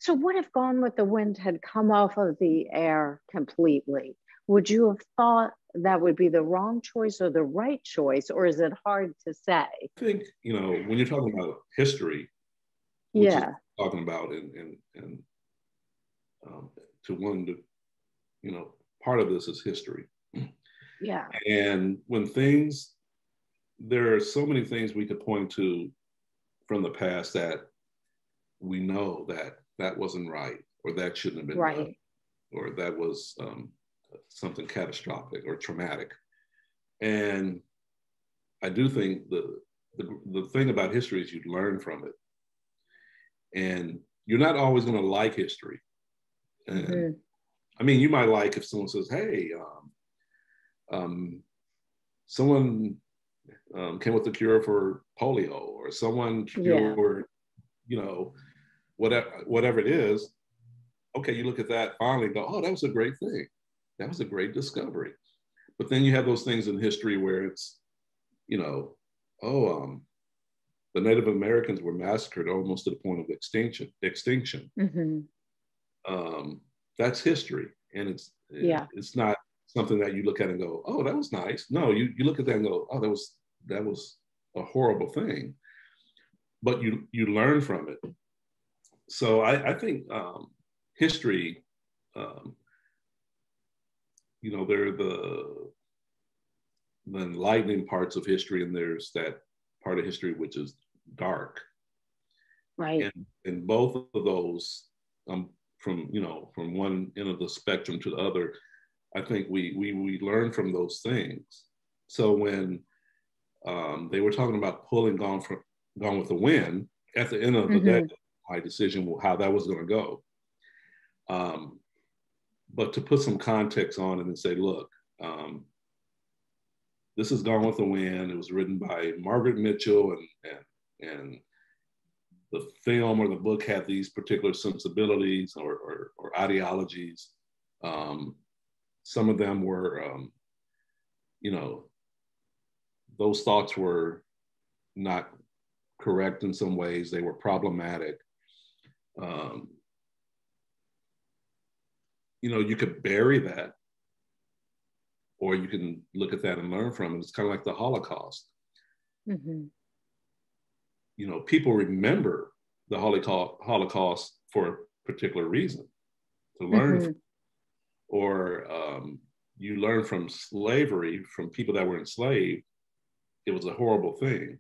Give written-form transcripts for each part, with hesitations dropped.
So what if Gone with the Wind had come off of the air completely? Would you have thought that would be the wrong choice or the right choice, or is it hard to say? I think, when you're talking about history, which is Yeah, talking about and to one, part of this is history. yeah, And there are so many things we could point to from the past that we know that that wasn't right, or that shouldn't have been done, right. or that was something catastrophic or traumatic. And I do think the thing about history is you learn from it. And you're not always going to like history. And Mm-hmm. I mean, you might like if someone says, hey, someone came with the cure for polio, or someone Yeah, cured, whatever it is. Okay, you look at that finally and go, oh, that was a great thing. That was a great discovery. But then you have those things in history where it's, the Native Americans were massacred almost to the point of extinction. mm-hmm. That's history. And Yeah, it's not something that you look at and go, oh, that was nice. No, you look at that and go, oh, that was a horrible thing. But you learn from it. So I think history, there are the enlightening parts of history, and there's that part of history which is dark. right. And both of those, from one end of the spectrum to the other, I think we learn from those things. So when they were talking about pulling Gone with the Wind, at the end of the day, Mm-hmm. my decision how that was going to go. But to put some context on it and say, look, this is Gone with the Wind. It was written by Margaret Mitchell, and the film or the book had these particular sensibilities or ideologies. Some of them were, those thoughts were not correct in some ways. They were problematic. You could bury that, or you can look at that and learn from it. It's kind of like the Holocaust. Mm-hmm. People remember the Holocaust for a particular reason, to learn Mm-hmm. or you learn from slavery, from people that were enslaved. It was a horrible thing.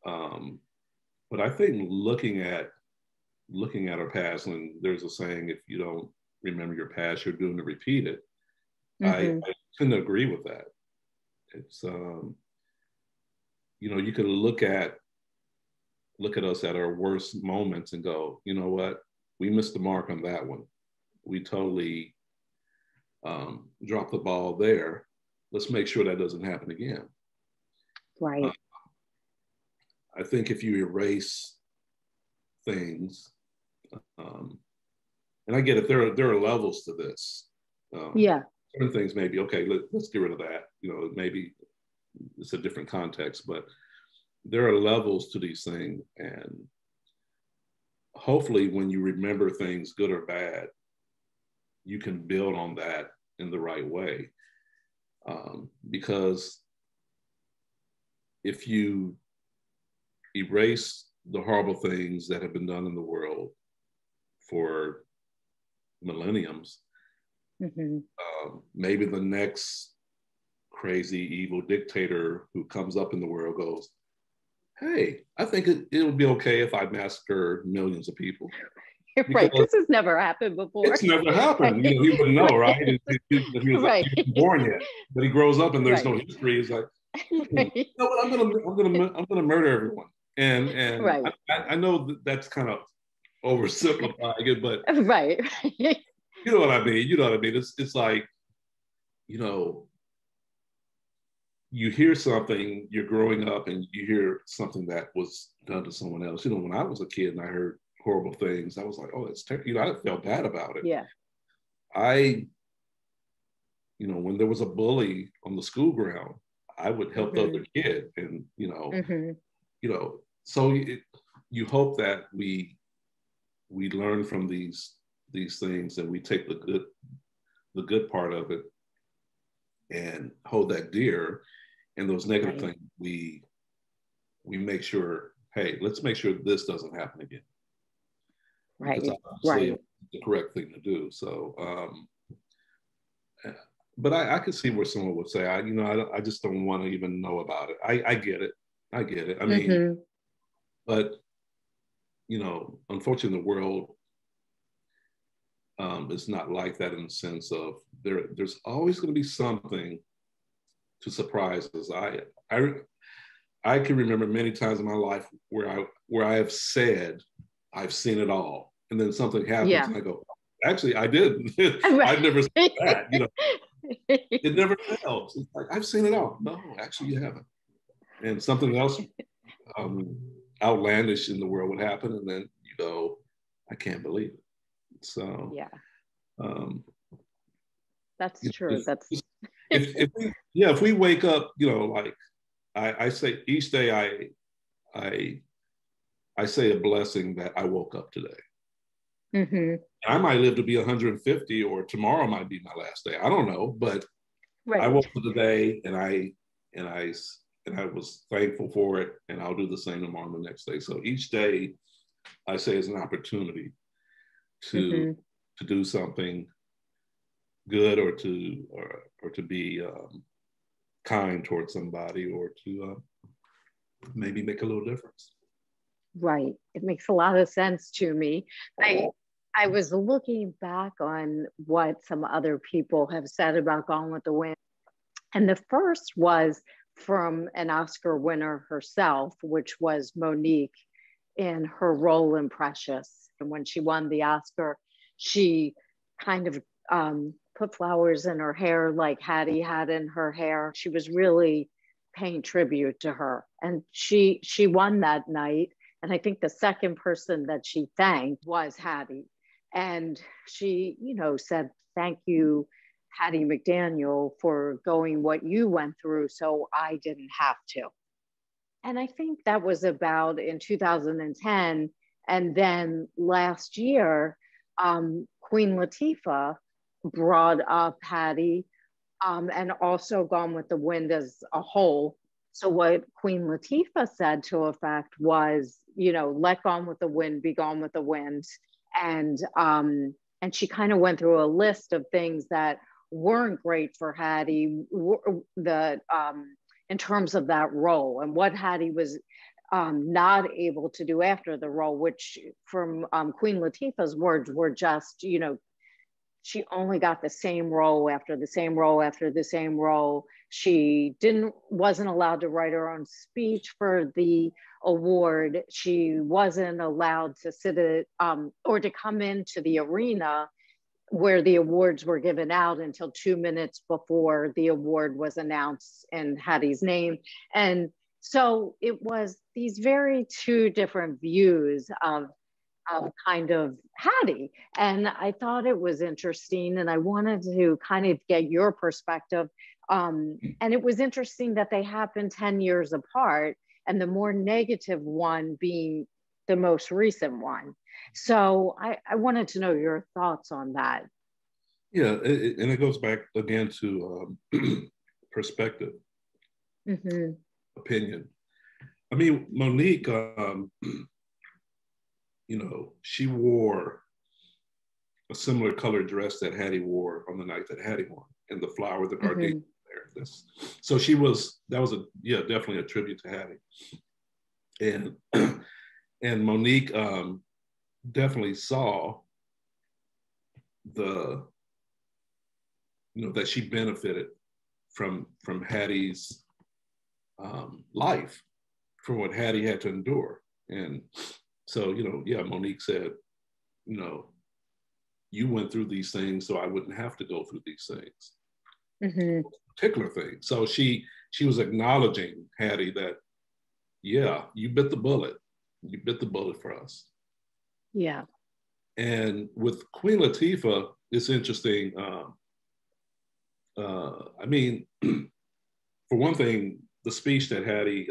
But I think looking at our past, and there's a saying, if you don't remember your past, you're doomed to repeat it. I Mm-hmm. tend to agree with that. It's you can look at us at our worst moments and go, you know what, we missed the mark on that one. We totally dropped the ball there. Let's make sure that doesn't happen again. Right. I think if you erase things, and I get it, there are levels to this. Yeah. Certain things maybe, okay, let's get rid of that. Maybe it's a different context, but there are levels to these things. And hopefully when you remember things, good or bad, you can build on that in the right way. Because if you erase the horrible things that have been done in the world for millenniums, Mm-hmm. maybe the next crazy evil dictator who comes up in the world goes, hey, I think it would be okay if I massacre millions of people. Right. Because This has never happened before. it's never happened. Right. He wouldn't know, right? Right. He was Right. he wasn't born yet, but he grows up and there's no Right. history. He's like, you Right. know what? I'm gonna murder everyone. And Right. I know that's kind of oversimplifying it, but Right. you know what I mean. You know what I mean. It's like, you know, you hear something, you're growing up and you hear something that was done to someone else. When I was a kid and I heard horrible things, I was like, oh, that's terrible. I felt bad about it. Yeah. When there was a bully on the school ground, I would help the Mm-hmm. other kid. And, Mm-hmm. so you hope that we we learn from these things, and we take the good part of it and hold that dear, and those negative things we make sure, hey, let's make sure this doesn't happen again. Right. Because obviously the correct thing to do. So, but I could see where someone would say, I just don't want to even know about it. I get it. I get it. I mean, but unfortunately, the world is not like that, in the sense of there's always going to be something to surprise us. I can remember many times in my life where I have said I've seen it all, and then something happens, and I go, actually, I did. I've never seen that. It never fails. It's like, I've seen it all. No, actually, you haven't. And something else outlandish in the world would happen, and then you go, I can't believe it. So that's true. If we wake up, like I say each day, I say a blessing that I woke up today. I might live to be 150, or tomorrow might be my last day. I don't know, but I woke up today, and I was thankful for it, and I'll do the same tomorrow and the next day. So each day, I say, is an opportunity to do something good, or to be kind towards somebody, or to maybe make a little difference. Right. It makes a lot of sense to me. I was looking back on what some other people have said about Gone with the Wind. And the first was from an Oscar winner herself, which was Monique, in her role in Precious. And when she won the Oscar, she kind of put flowers in her hair like Hattie had in her hair. She was really paying tribute to her. And she won that night. And I think the second person that she thanked was Hattie. And she, said, thank you, Hattie McDaniel, for going what you went through so I didn't have to. And I think that was about in 2010. And then last year, Queen Latifah brought up Hattie and also Gone with the Wind as a whole. So what Queen Latifah said to effect was, let Gone with the Wind be Gone with the Wind. And she kind of went through a list of things that weren't great for Hattie, in terms of that role, and what Hattie was not able to do after the role, which from Queen Latifah's words were just, she only got the same role after the same role after the same role. She wasn't allowed to write her own speech for the award. She wasn't allowed to sit or to come into the arena where the awards were given out until 2 minutes before the award was announced in Hattie's name. And so it was these very two different views of kind of Hattie. And I thought it was interesting, and I wanted to kind of get your perspective. And it was interesting that they happened 10 years apart, and the more negative one being the most recent one. So I wanted to know your thoughts on that. Yeah, and it goes back again to perspective, opinion. I mean, Monique, she wore a similar colored dress that Hattie wore on the night that Hattie won, and the flower, the carnation there. So that was definitely a tribute to Hattie. And Monique definitely saw that she benefited from Hattie's life, from what Hattie had to endure. And so, Monique said, you went through these things so I wouldn't have to go through these things. Particular thing. So she was acknowledging Hattie that, you bit the bullet. You bit the bullet for us. Yeah. And with Queen Latifah, it's interesting. I mean, for one thing, the speech that Hattie,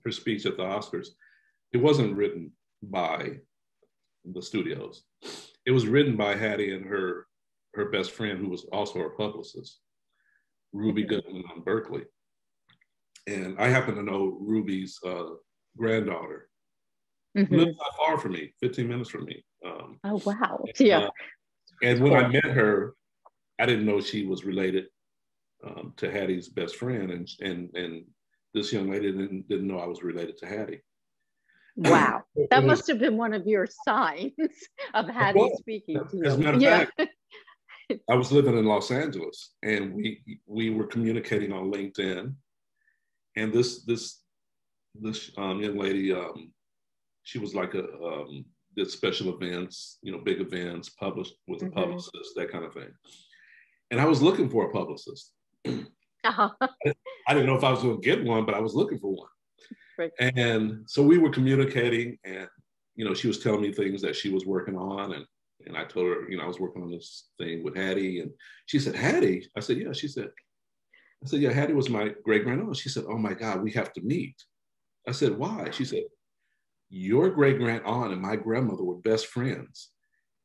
her speech at the Oscars, it wasn't written by the studios. It was written by Hattie and her best friend, who was also her publicist, Ruby Goodman on Berkeley. And I happen to know Ruby's granddaughter, who lives not far from me, 15 minutes from me. Oh, wow. Yeah. And when I met her, I didn't know she was related to Hattie's best friend. And this young lady didn't know I was related to Hattie. Wow. That must have been one of your signs of Hattie speaking to you. As a matter of fact, I was living in Los Angeles, and we were communicating on LinkedIn. And this young lady, she was like did special events, big events, published with a publicist, that kind of thing. And I was looking for a publicist. I didn't know if I was going to get one, but I was looking for one. Right. And so we were communicating, and she was telling me things that she was working on, and I told her, I was working on this thing with Hattie, and she said, Hattie? I said, yeah. I said, yeah, Hattie was my great grandaunt. She said, oh my God, we have to meet. I said, why? She said, your great grandaunt and my grandmother were best friends,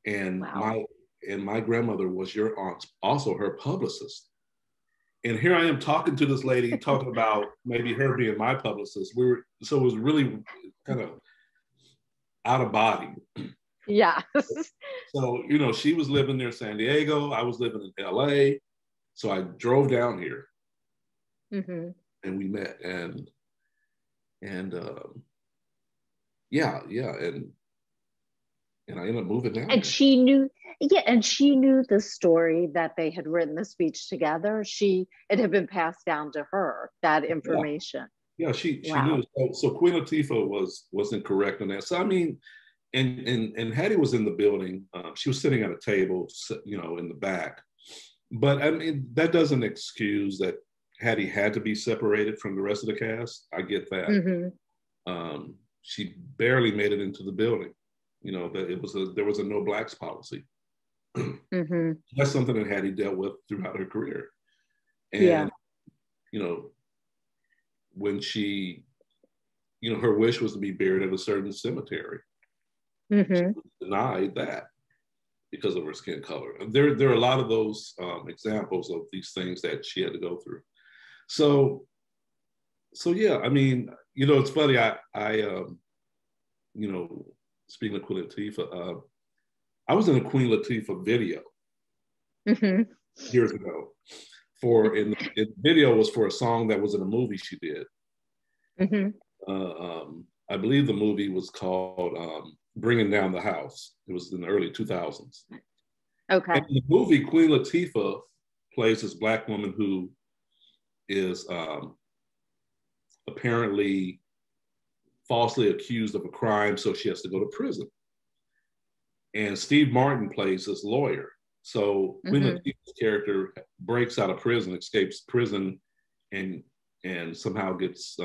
and my grandmother was your aunt's, also her publicist. And here I am talking to this lady, talking about maybe her being my publicist. So it was really kind of out of body. Yeah. So, she was living near San Diego. I was living in LA. So I drove down here, and we met, and I ended up moving down. And she knew the story that they had written the speech together. It had been passed down to her, that information. Yeah, she knew. So Queen Latifah wasn't correct on that. So I mean, and Hattie was in the building. She was sitting at a table, in the back. But I mean, that doesn't excuse that Hattie had to be separated from the rest of the cast. I get that. She barely made it into the building. That there was a no blacks policy. That's something that Hattie dealt with throughout her career. And when she, her wish was to be buried at a certain cemetery. She was denied that because of her skin color. And there are a lot of those examples of these things that she had to go through. So yeah, I mean, it's funny. I speaking of Queen Latifah, I was in a Queen Latifah video years ago. The video was for a song that was in a movie she did. I believe the movie was called Bringing Down the House. It was in the early 2000s. Okay. And in the movie, Queen Latifah plays this Black woman who is apparently falsely accused of a crime, so she has to go to prison. And Steve Martin plays this lawyer. So Queen Latifah's character breaks out of prison, escapes prison, and somehow gets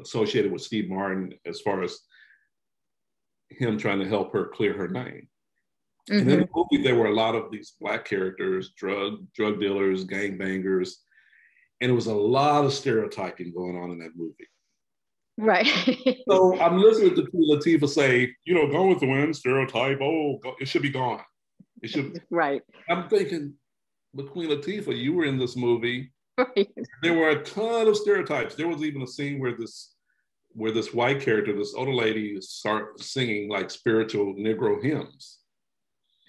associated with Steve Martin as far as him trying to help her clear her name. And in the movie, there were a lot of these Black characters, drug dealers, gangbangers, and it was a lot of stereotyping going on in that movie. Right. So I'm listening to Queen Latifah say, Gone with the Wind, stereotype, it should be gone. It should. Right. I'm thinking, but Queen Latifah, you were in this movie. Right. There were a ton of stereotypes. There was even a scene where this white character, this older lady, starts singing like spiritual Negro hymns.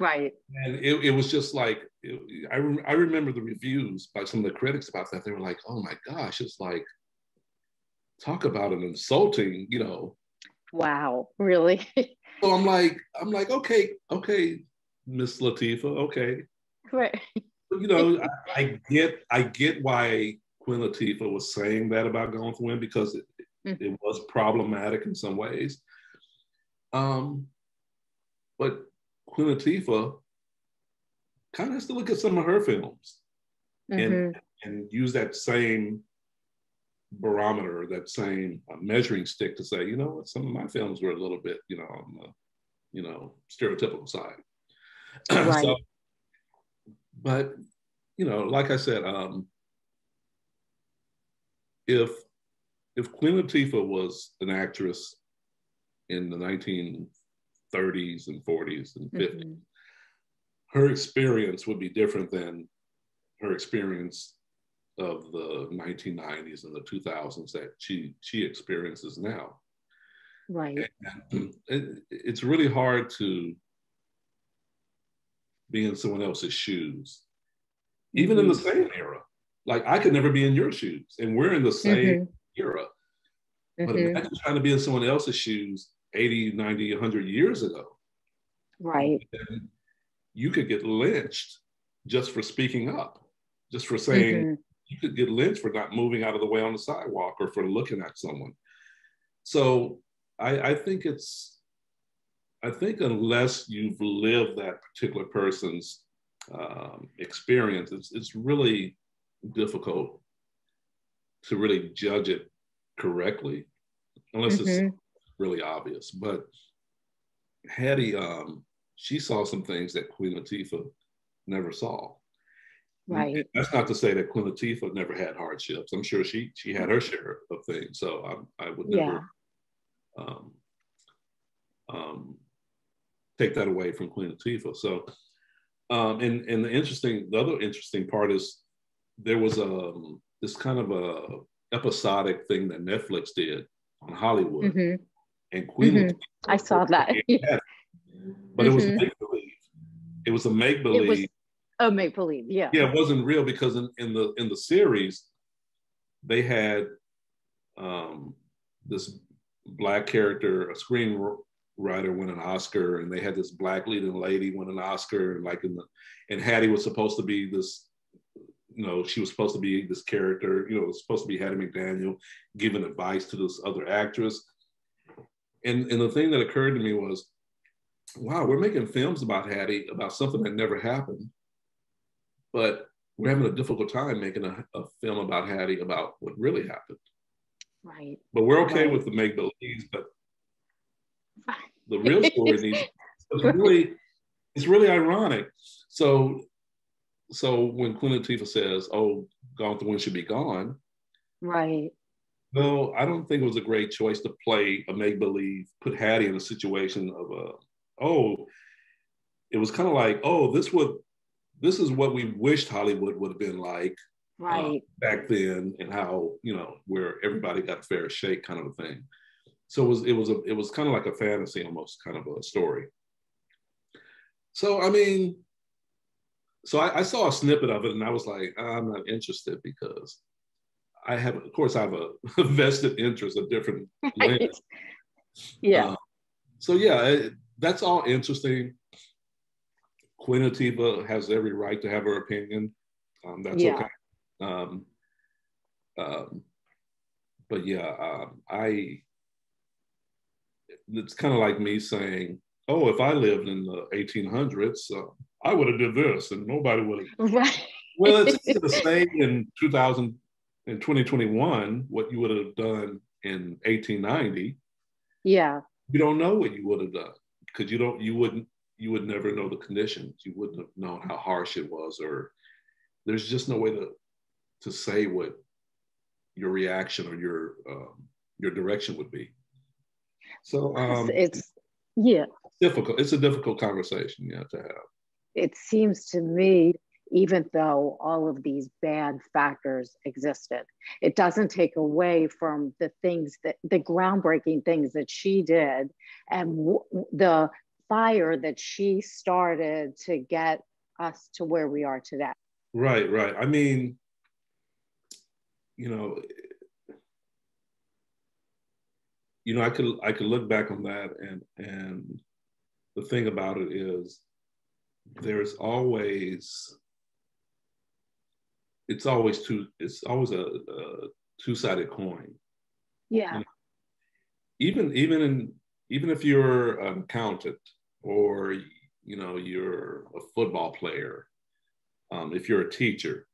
Right. And it was just like, I remember the reviews by some of the critics about that. They were like, oh my gosh, it's like, talk about an insulting, Wow, really? So I'm like, okay, Miss Latifah, okay. Right. But, I get why Queen Latifah was saying that about Gone with the Wind, because it was problematic in some ways. But Queen Latifah kind of has to look at some of her films and use that same barometer, that same measuring stick to say, you know what, some of my films were a little bit, on the, stereotypical side. Right. So, but, like I said, if Queen Latifah was an actress in the 1930s 30s and 40s and 50s. Mm-hmm. Her experience would be different than her experience of the 1990s and the 2000s that she experiences now. Right. And it's really hard to be in someone else's shoes, even in the same era. Like I could never be in your shoes, and we're in the same era. But imagine trying to be in someone else's shoes 80, 90, 100 years ago. Right. And you could get lynched just for speaking up, just for saying, you could get lynched for not moving out of the way on the sidewalk or for looking at someone. So I think unless you've lived that particular person's experience, it's really difficult to really judge it correctly, unless it's really obvious. But Hattie, she saw some things that Queen Latifah never saw. Right. That's not to say that Queen Latifah never had hardships. I'm sure she had her share of things. So I would never take that away from Queen Latifah. So, and the other interesting part is there was this kind of a episodic thing that Netflix did on Hollywood, and Queen Latifah, I saw that. But it was make-believe. It was a make-believe. Oh, make-believe, yeah. Yeah, it wasn't real because in the series, they had this Black character, a screenwriter, win an Oscar, and they had this Black leading lady win an Oscar, and Hattie was supposed to be this, she was supposed to be this character, it was supposed to be Hattie McDaniel giving advice to this other actress. And the thing that occurred to me was, wow, we're making films about Hattie, about something that never happened, but we're having a difficult time making a film about Hattie, about what really happened. Right. But we're okay with the make-believes, but the real story needs, it's really ironic. So when Queen Latifah says, "Oh, Gone with the Wind should be gone," right? No, I don't think it was a great choice to play a make-believe, put Hattie in a situation of it was kind of like, this is what we wished Hollywood would have been like back then, and how, where everybody got a fair shake, kind of a thing. So it was kind of like a fantasy, almost kind of a story. So I saw a snippet of it and I was like, I'm not interested, because I have a vested interest, a different lens. Yeah. That's all interesting. Queen Latifah has every right to have her opinion. That's okay. It's kind of like me saying, "Oh, if I lived in the 1800s, I would have did this, and nobody would have." Right. Well, it's easy to say in 2021 what you would have done in 1890. Yeah. You don't know what you would have done, because you would never know the conditions. You wouldn't have known how harsh it was, or there's just no way to say what your reaction or your direction would be. So it's difficult. It's a difficult conversation to have. It seems to me, even though all of these bad factors existed, it doesn't take away from the groundbreaking things that she did, and the fire that she started to get us to where we are today. Right. I could look back on that, and the thing about it is, it's always a two-sided coin. Yeah. Even if you're an accountant, or you're a football player, if you're a teacher,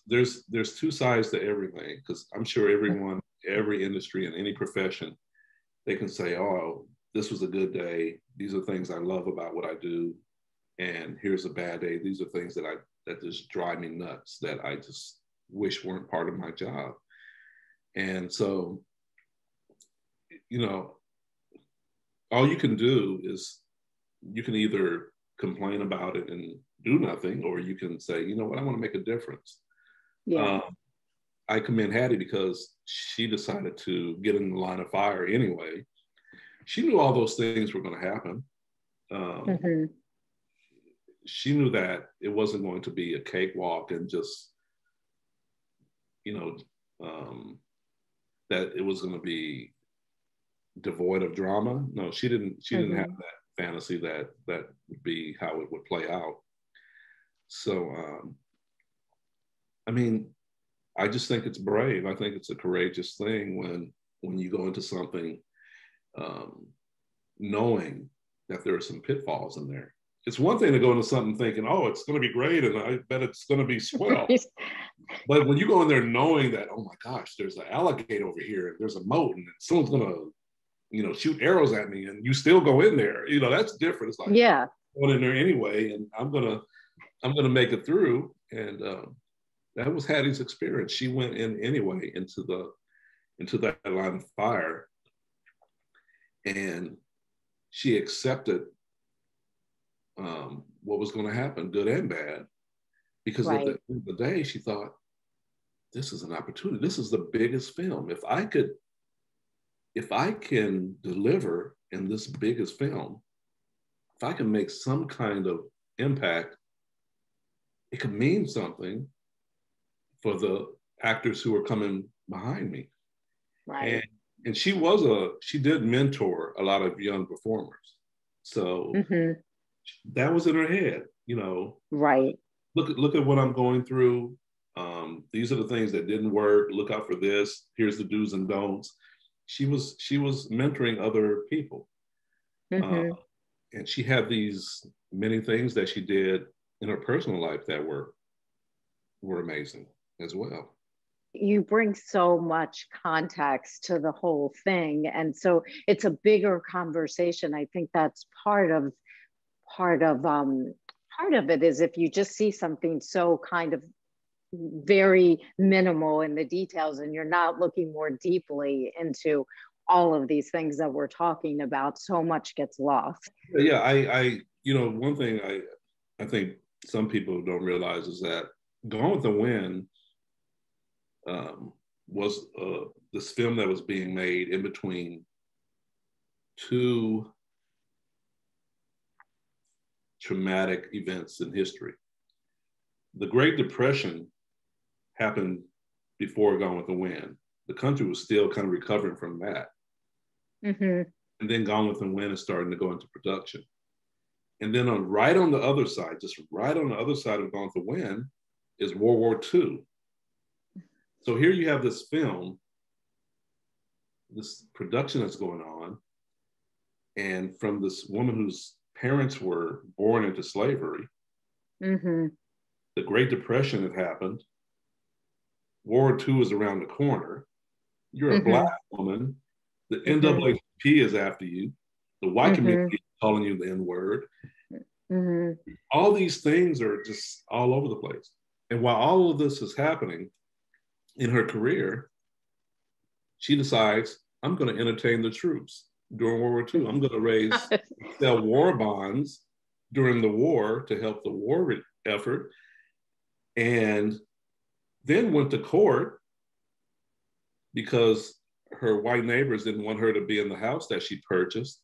there's two sides to everything, because I'm sure every industry in any profession, they can say, "Oh, this was a good day. These are things I love about what I do, and here's a bad day. These are things that just drive me nuts, that I just wish weren't part of my job." And so, all you can do is you can either complain about it and do nothing, or you can say, you know what, I want to make a difference. Yeah. I commend Hattie because she decided to get in the line of fire anyway. She knew all those things were going to happen. Mm-hmm. She knew that it wasn't going to be a cakewalk and just, you know, that it was going to be devoid of drama. No, she didn't have that fantasy that would be how it would play out. So, I mean, I just think it's brave. I think it's a courageous thing when you go into something knowing that there are some pitfalls in there. It's one thing to go into something thinking, oh, it's going to be great, and I bet it's going to be swell. But when you go in there knowing that, oh my gosh, there's an alligator over here, and there's a moat, and someone's going to, you know, shoot arrows at me, and you still go in there, you know, that's different. It's like, yeah, I'm going in there anyway, and I'm gonna make it through. And that was Hattie's experience. She went in anyway into that line of fire, and she accepted what was going to happen, good and bad, because at the end of the day, she thought, this is an opportunity. This is the biggest film. If I can deliver in this biggest film, if I can make some kind of impact, it could mean something for the actors who are coming behind me. Right. And she did mentor a lot of young performers. So that was in her head, you know. Right. Look at what I'm going through. These are the things that didn't work. Look out for this. Here's the do's and don'ts. She was mentoring other people. And she had these many things that she did in her personal life that were amazing as well. You bring so much context to the whole thing, and so it's a bigger conversation. I think that's part of it is if you just see something so kind of very minimal in the details and you're not looking more deeply into all of these things that we're talking about, so much gets lost. Yeah, I you know, one thing I think some people don't realize is that Gone with the Wind was this film that was being made in between two traumatic events in history. The Great Depression happened before Gone with the Wind. The country was still kind of recovering from that. And then Gone with the Wind is starting to go into production. And then right on the other side of Gone with the Wind is World War II. So here you have this film, this production that's going on, and from this woman whose parents were born into slavery. The Great Depression had happened. World War II is around the corner. You're a Black woman. The NAACP is after you. The white community is calling you the N-word. All these things are just all over the place. And while all of this is happening in her career, she decides, I'm going to entertain the troops during World War II. I'm going to sell war bonds during the war to help the war effort. And then went to court because her white neighbors didn't want her to be in the house that she purchased.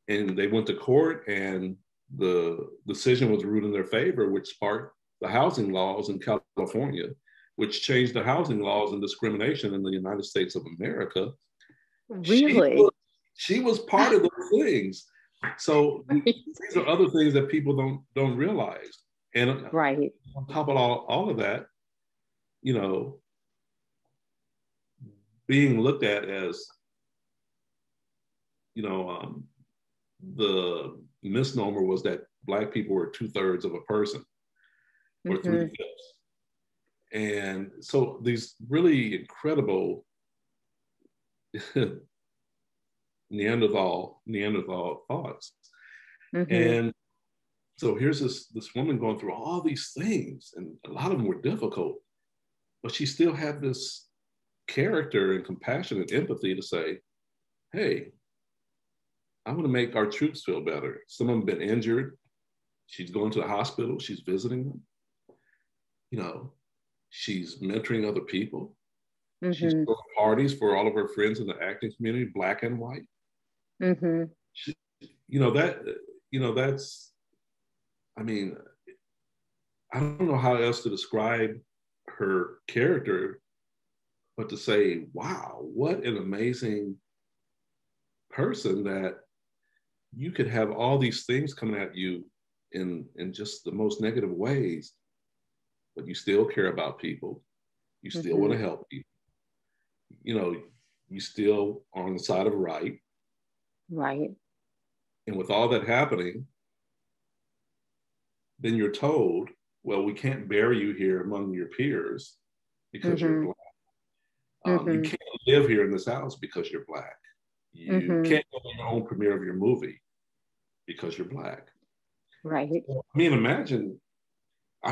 And they went to court, and the decision was ruled in their favor, which sparked the housing laws in California, which changed the housing laws and discrimination in the United States of America. Really? She was part of those things. So these are other things that people don't realize. And on top of all of that, you know, being looked at as, you know, the misnomer was that Black people were 2/3 of a person or 3/5. And so these really incredible Neanderthal thoughts. And so here's this woman going through all these things, and a lot of them were difficult, but she still had this character and compassion and empathy to say, hey, I want to make our troops feel better. Some of them have been injured. She's going to the hospital. She's visiting them. You know, she's mentoring other people. Mm-hmm. She's throwing parties for all of her friends in the acting community, Black and white. Mm-hmm. That's, I mean, I don't know how else to describe her character, but to say, wow, what an amazing person, that you could have all these things coming at you in just the most negative ways, but you still care about people. You still want to help people. You know, you still are on the side of right. Right. And with all that happening, then you're told, well, we can't bury you here among your peers because you're Black. You can't live here in this house because you're Black. You can't go to your own premiere of your movie because you're Black. Right. So, I mean, imagine,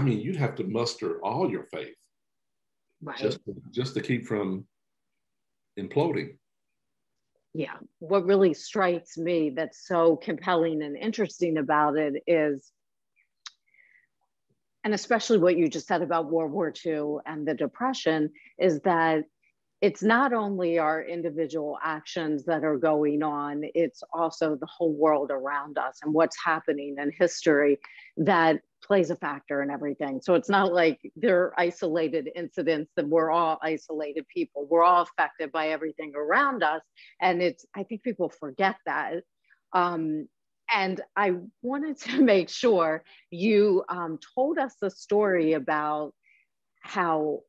you'd have to muster all your faith, right, just to keep from imploding. Yeah. What really strikes me that's so compelling and interesting about it is, and especially what you just said about World War II and the Depression, is that it's not only our individual actions that are going on, it's also the whole world around us and what's happening in history that plays a factor in everything. So it's not like they're isolated incidents, that we're all isolated people. We're all affected by everything around us. And I think people forget that. And I wanted to make sure you told us the story about how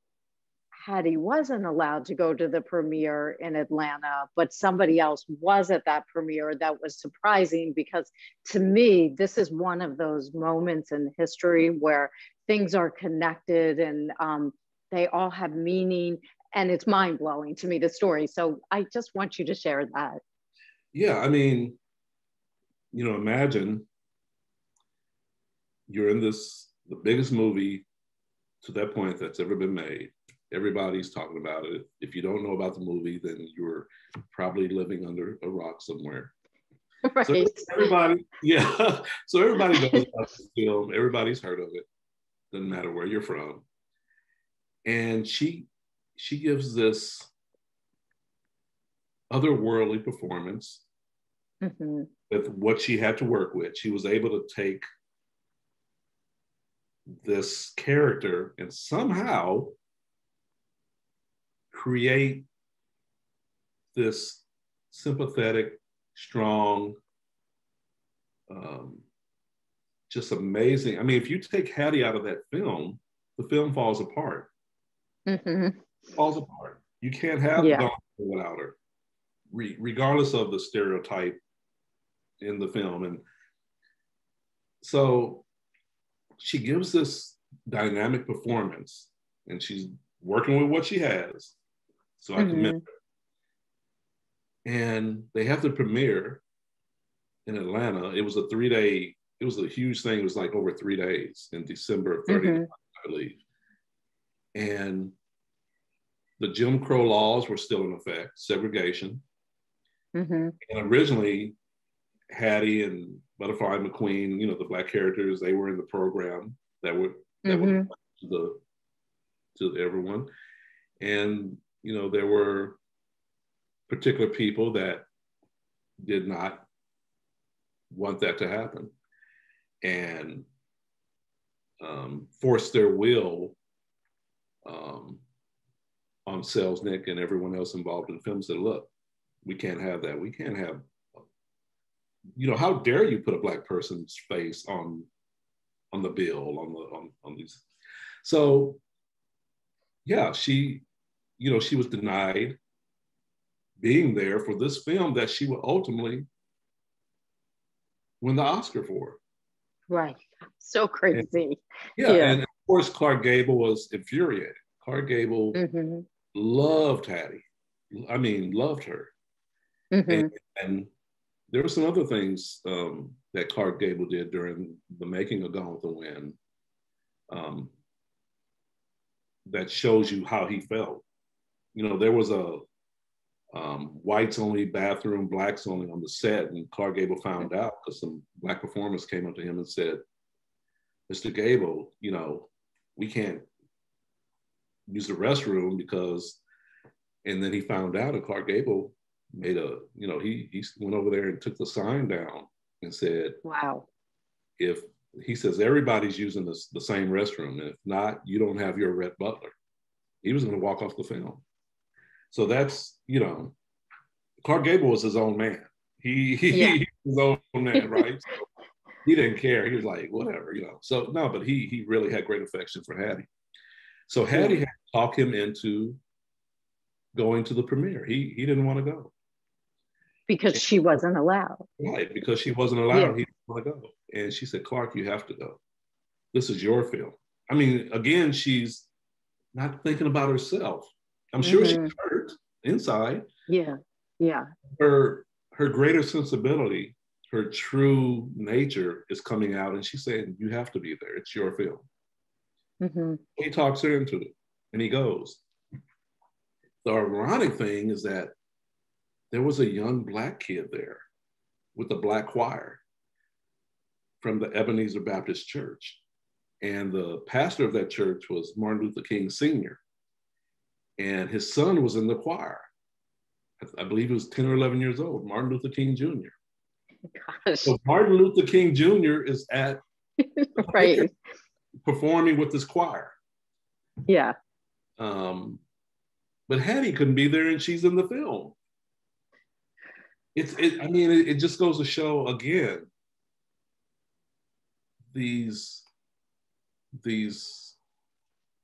Hattie wasn't allowed to go to the premiere in Atlanta, but somebody else was at that premiere. That was surprising, because to me, this is one of those moments in history where things are connected and they all have meaning, and it's mind-blowing to me, the story. So I just want you to share that. Yeah, imagine you're in the biggest movie to that point that's ever been made. Everybody's talking about it. If you don't know about the movie, then you're probably living under a rock somewhere. Right. So everybody knows about this film. Everybody's heard of it. Doesn't matter where you're from. And she gives this otherworldly performance with what she had to work with. She was able to take this character and somehow create this sympathetic, strong, just amazing. If you take Hattie out of that film, the film falls apart. Falls apart. You can't have Gone without her, regardless of the stereotype in the film. And so she gives this dynamic performance, and she's working with what she has. So I commend her. And they have the premiere in Atlanta. It was a huge thing. It was like over 3 days in December of 30, I believe. And the Jim Crow laws were still in effect, segregation. And originally, Hattie and Butterfly McQueen, the Black characters, they were in the program that would to everyone. And, there were particular people that did not want that to happen, and forced their will on Selznick and everyone else involved in the film. Said, look, we can't have that. We can't have, how dare you put a Black person's face on the bill, on these. So yeah, she was denied being there for this film that she would ultimately win the Oscar for. Right. So crazy. And of course, Clark Gable was infuriated. Clark Gable loved Hattie. Loved her. And there were some other things that Clark Gable did during the making of Gone with the Wind that shows you how he felt. There was a whites only bathroom, blacks only on the set. And Clark Gable found out because some black performers came up to him and said, Mr. Gable, you know, we can't use the restroom because, and then he found out, and Clark Gable made a, you know, he went over there and took the sign down and said, wow. If he says everybody's using the same restroom, and if not, you don't have your Rhett Butler. He was going to walk off the film. So that's, you know, Clark Gable was his own man. He was his own man, right? So he didn't care. He was like, whatever, you know. So no, but he really had great affection for Hattie. So Hattie had to talk him into going to the premiere. He didn't want to go. Because she wasn't allowed. Right, because she wasn't allowed, he didn't want to go. And she said, Clark, you have to go. This is your film. I mean, again, she's not thinking about herself. I'm sure she's hurt inside. Yeah, yeah. Her greater sensibility, her true nature is coming out, and she's saying, you have to be there. It's your film. He talks her into it, and he goes. The ironic thing is that there was a young Black kid there with a Black choir from the Ebenezer Baptist Church. And the pastor of that church was Martin Luther King Sr. And his son was in the choir. I believe he was 10 or 11 years old, Martin Luther King Jr. Gosh. So Martin Luther King Jr. is at right. performing with this choir. Yeah. But Hattie couldn't be there, and she's in the film. It just goes to show again these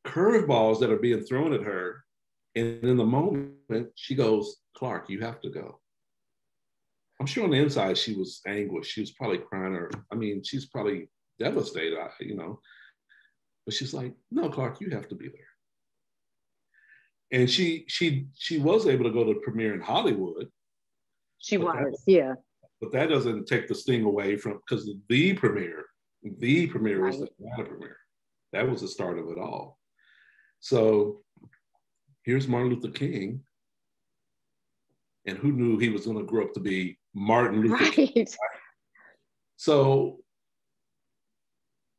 curveballs that are being thrown at her, and in the moment she goes, Clark, you have to go. I'm sure on the inside she was anguished. She was probably crying, or she's probably devastated, you know. But she's like, no, Clark, you have to be there. And she was able to go to the premiere in Hollywood. She was, yeah. But that doesn't take the sting away from, because the premiere was the Atlanta premiere. That was the start of it all. So here's Martin Luther King. And who knew he was going to grow up to be Martin Luther King? So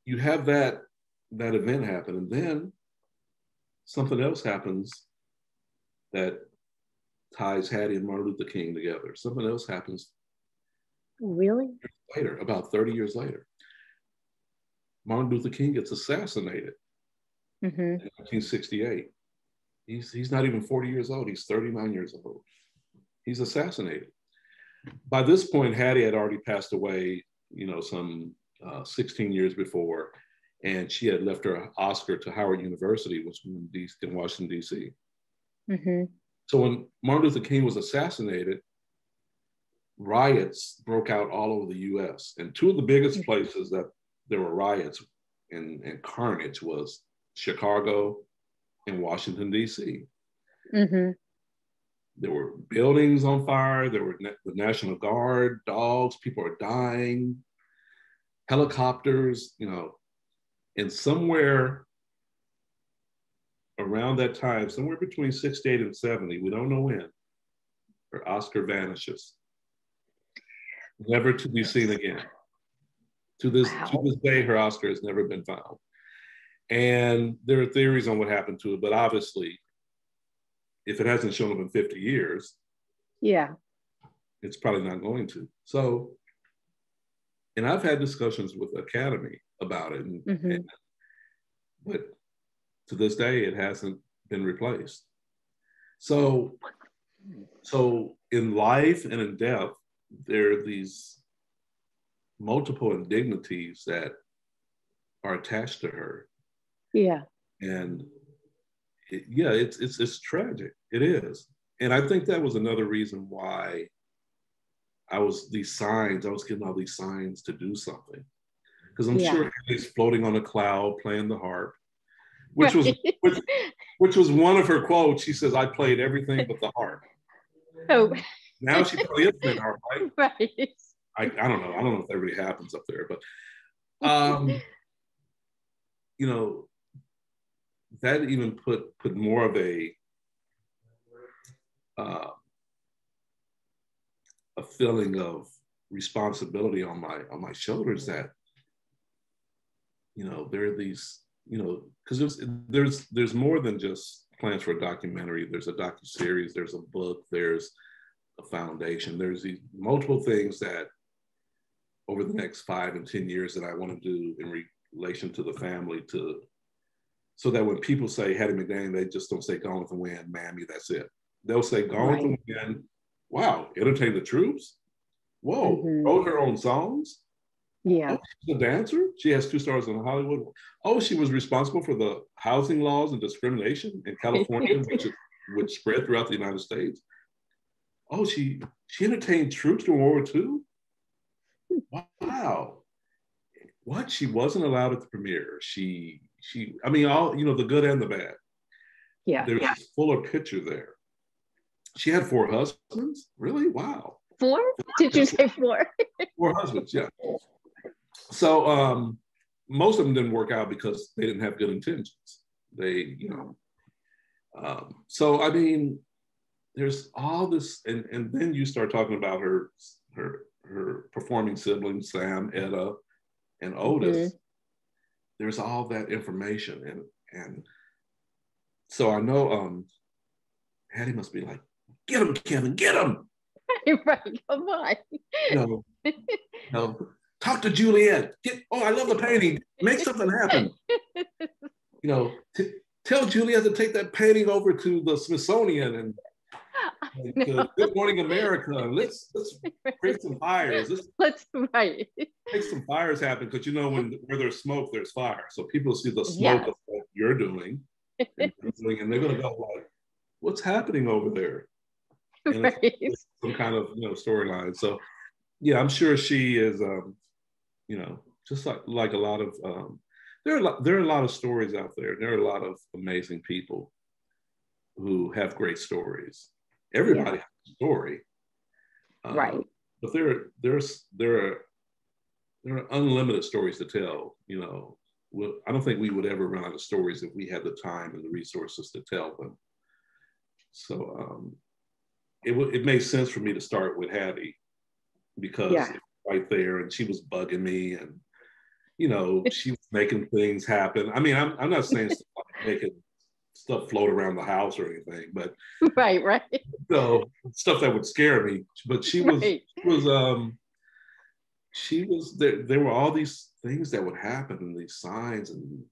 you have that event happen, and then something else happens that ties Hattie and Martin Luther King together. Something else happens. Really? Later, about 30 years later. Martin Luther King gets assassinated in 1968. He's not even 40 years old. He's 39 years old. He's assassinated. By this point, Hattie had already passed away, you know, some 16 years before, and she had left her Oscar to Howard University, which was in Washington, D.C. So when Martin Luther King was assassinated, riots broke out all over the U.S. And two of the biggest places that there were riots and carnage was Chicago and Washington, D.C. There were buildings on fire. There were the National Guard, dogs, people are dying, helicopters, you know. And somewhere around that time, somewhere between 68 and 70, we don't know when, her Oscar vanishes, never to be seen again. To this day, her Oscar has never been found. And there are theories on what happened to it, but obviously, if it hasn't shown up in 50 years, it's probably not going to. So, and I've had discussions with the Academy about it, but to this day, it hasn't been replaced. So in life and in death, there are these multiple indignities that are attached to her. Yeah. And it's tragic. It is. And I think that was another reason why I was getting all these signs to do something. Because I'm sure he's floating on a cloud playing the harp, which was one of her quotes. She says, I played everything but the harp. Oh. Now she probably is playing harp, right? Right. I don't know. I don't know if that really happens up there, but you know, that even put more of a a feeling of responsibility on my shoulders that, you know, there are these, you know, because there's more than just plans for a documentary. There's a docuseries, there's a book, there's a foundation, there's these multiple things that over the next 5 and 10 years that I want to do in relation to the family, to so that when people say Hattie McDaniel, they just don't say Gone with the Wind, Mammy, that's it. They'll say Gone with the Wind, wow, entertain the troops. Whoa, wrote her own songs. Yeah. Oh, she's a dancer. She has 2 stars in Hollywood. Oh, she was responsible for the housing laws and discrimination in California, which spread throughout the United States. Oh, she entertained troops during World War II. Wow. What? She wasn't allowed at the premiere. I mean, all, you know, the good and the bad. Yeah. There's a fuller picture there. She had 4 husbands. Really? Wow. 4? Did you say 4? 4 husbands, yeah. So most of them didn't work out because they didn't have good intentions. They, you know. So I mean, there's all this, and then you start talking about her performing siblings, Sam, Etta, and Otis. There's all that information, and so I know Hattie must be like, get him, Kevin, get him. Right, come on. You know, talk to Juliet. I love the painting. Make something happen. You know, tell Juliet to take that painting over to the Smithsonian and to Good Morning America. And let's create some fires. Let's make some fires happen, because you know where there's smoke, there's fire. So people see the smoke of what you're doing, and they're going to go like, "What's happening over there?" And it's some kind of, you know, storyline. So yeah, I'm sure she is. You know, just like a lot of there are a lot of stories out there. There are a lot of amazing people who have great stories. Everybody has a story, right? But there are unlimited stories to tell. You know, I don't think we would ever run out of stories if we had the time and the resources to tell them. So it made sense for me to start with Hattie, because right there, and she was bugging me, and you know, she was making things happen. I mean, I'm not saying stuff like making stuff float around the house or anything, but right, you know, stuff that would scare me. But she was there were all these things that would happen, and these signs, and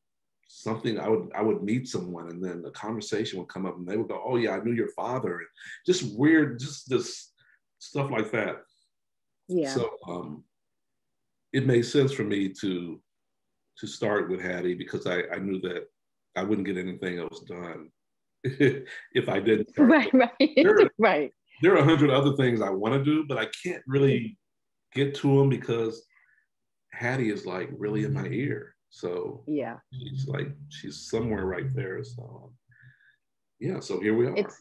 something I would meet someone, and then the conversation would come up, and they would go, "Oh yeah, I knew your father," and just weird, just this stuff like that. Yeah. So it made sense for me to start with Hattie, because I knew that I wouldn't get anything else done if I didn't start. Right. There are 100 other things I want to do, but I can't really get to them because Hattie is like really in my ear. So yeah, she's somewhere right there. So yeah, so here we are. It's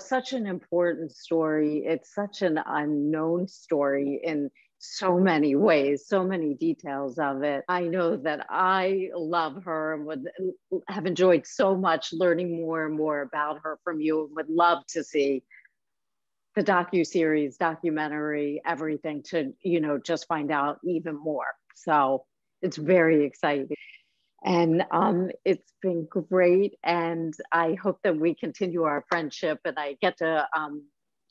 such an important story. It's such an unknown story in so many ways, so many details of it. I know that I love her and would have enjoyed so much learning more and more about her from you, and would love to see the docuseries, documentary, everything, to, you know, just find out even more. So it's very exciting. And it's been great. And I hope that we continue our friendship, and I get to,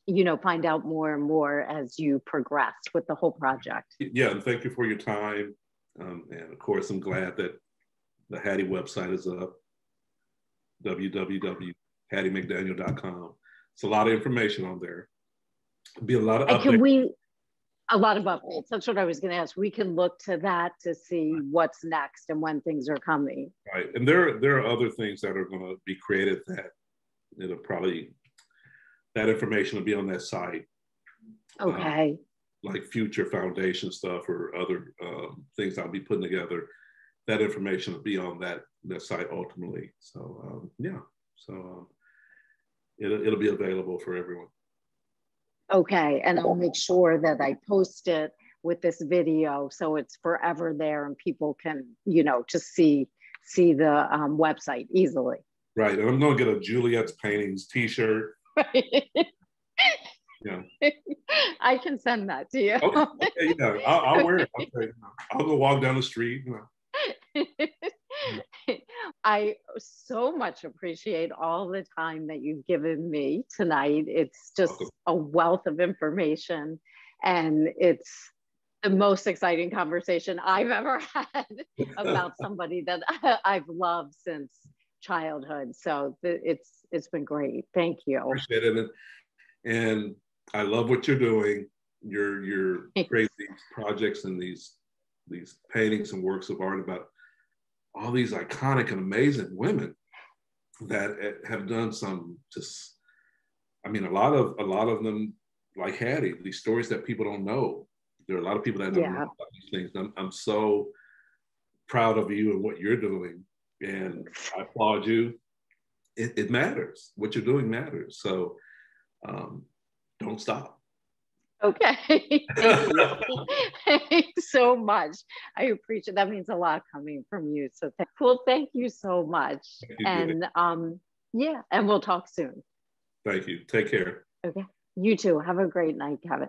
you know, find out more and more as you progress with the whole project. Yeah, and thank you for your time. And of course, I'm glad that the Hattie website is up, www.hattiemcdaniel.com. It's a lot of information on there. There'll be a lot of updates. A lot of updates. That's what I was going to ask. We can look to that to see what's next and when things are coming. Right, and there are other things that are going to be created that it'll probably, that information will be on that site. Okay. Like future foundation stuff or other things I'll be putting together. That information will be on that site ultimately. So it'll be available for everyone. Okay, and I'll make sure that I post it with this video so it's forever there and people can, you know, just see the website easily. Right, and I'm going to get a Juliet's Paintings t-shirt. Right. Yeah. I can send that to you. Okay, okay, yeah, I'll wear it. I'll go walk down the street. I so much appreciate all the time that you've given me tonight. It's just a wealth of information, and it's the most exciting conversation I've ever had about somebody that I've loved since childhood. So it's been great. Thank you. Appreciate it, and I love what you're doing. You're creating these projects and these paintings and works of art about all these iconic and amazing women that have done some just, I mean, a lot of them, like Hattie, these stories that people don't know. There are a lot of people that don't know about these things. I'm so proud of you and what you're doing, and I applaud you. It matters. What you're doing matters. So don't stop. Okay. Thank you. Thanks so much. I appreciate that. Means a lot coming from you. So cool. Thank you so much. And yeah, and we'll talk soon. Thank you. Take care. Okay. You too. Have a great night, Kevin.